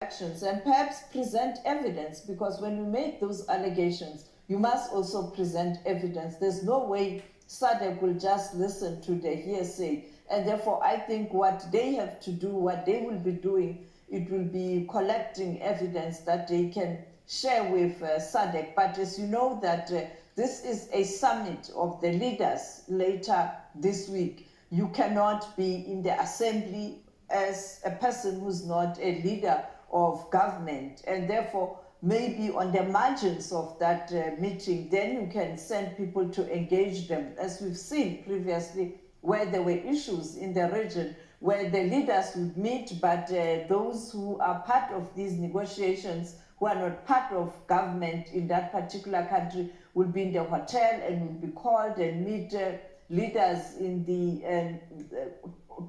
actions and perhaps present evidence, because when you make those allegations, you must also present evidence. There's no way SADC will just listen to the hearsay. And therefore, I think what they have to do, what they will be doing, it will be collecting evidence that they can share with SADC. But as you know that this is a summit of the leaders later this week. You cannot be in the assembly as a person who's not a leader of government, and therefore maybe on the margins of that meeting, then you can send people to engage them, as we've seen previously, where there were issues in the region where the leaders would meet, but those who are part of these negotiations, who are not part of government in that particular country, will be in the hotel and will be called and meet leaders in the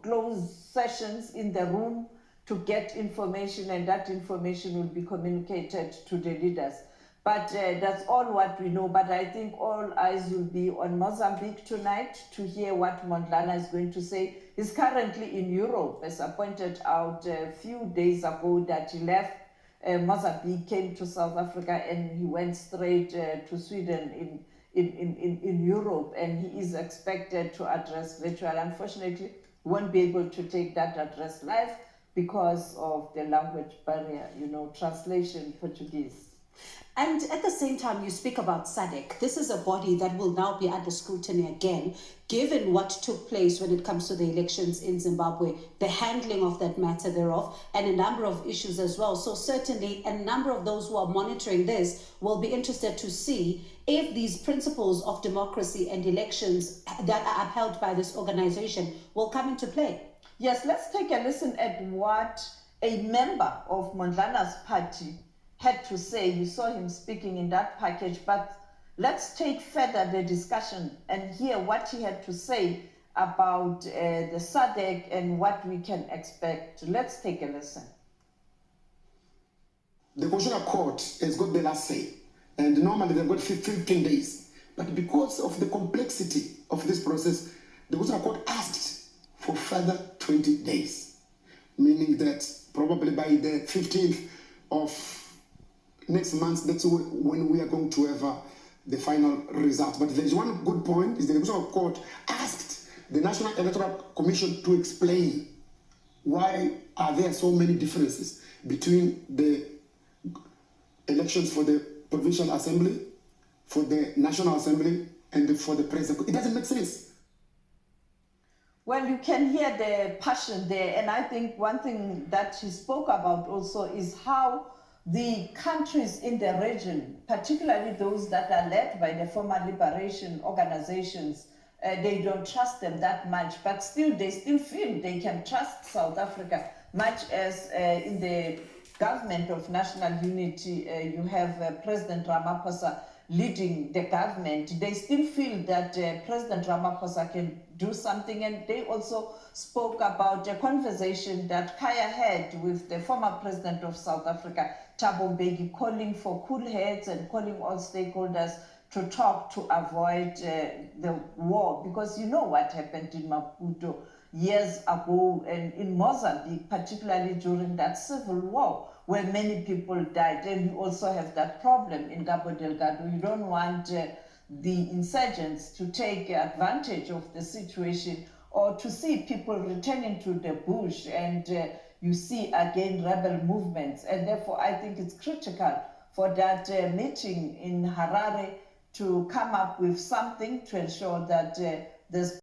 closed sessions in the room to get information, and that information will be communicated to the leaders. But that's all what we know. But I think all eyes will be on Mozambique tonight to hear what Mondlane is going to say. He's currently in Europe, as I pointed out a few days ago that he left Mozambique, came to South Africa, and he went straight to Sweden in Europe, and he is expected to address virtual. Unfortunately, he won't be able to take that address live because of the language barrier, translation Portuguese. And at the same time, you speak about SADC. This is a body that will now be under scrutiny again, given what took place when it comes to the elections in Zimbabwe, the handling of that matter thereof, and a number of issues as well. So certainly a number of those who are monitoring this will be interested to see if these principles of democracy and elections that are upheld by this organization will come into play. Yes, let's take a listen at what a member of Mondlane's party had to say. You saw him speaking in that package, but let's take further the discussion and hear what he had to say about the SADC and what we can expect. Let's take a listen. The Constitutional Court has got the last say, and normally they've got 15 days. But because of the complexity of this process, the Constitutional Court asked for further 20 days, meaning that probably by the 15th of next month, that's when we are going to have the final result. But there is one good point, is the Constitutional Court asked the National Electoral Commission to explain why are there so many differences between the elections for the Provincial Assembly, for the National Assembly, and for the President. It doesn't make sense. Well, you can hear the passion there, and I think one thing that she spoke about also is how the countries in the region, particularly those that are led by the former liberation organizations, they don't trust them that much, but still they still feel they can trust South Africa, much as in the government of national unity, you have President Ramaphosa leading the government. They still feel that President Ramaphosa can do something, and they also spoke about a conversation that Kaya had with the former president of South Africa, Thabo Mbeki, calling for cool heads and calling all stakeholders to talk to avoid the war, because you know what happened in Maputo years ago and in Mozambique, particularly during that civil war where many people died. And you also have that problem in Cabo Delgado. You don't want the insurgents to take advantage of the situation, or to see people returning to the bush and you see again rebel movements. And therefore I think it's critical for that meeting in Harare to come up with something to ensure that there's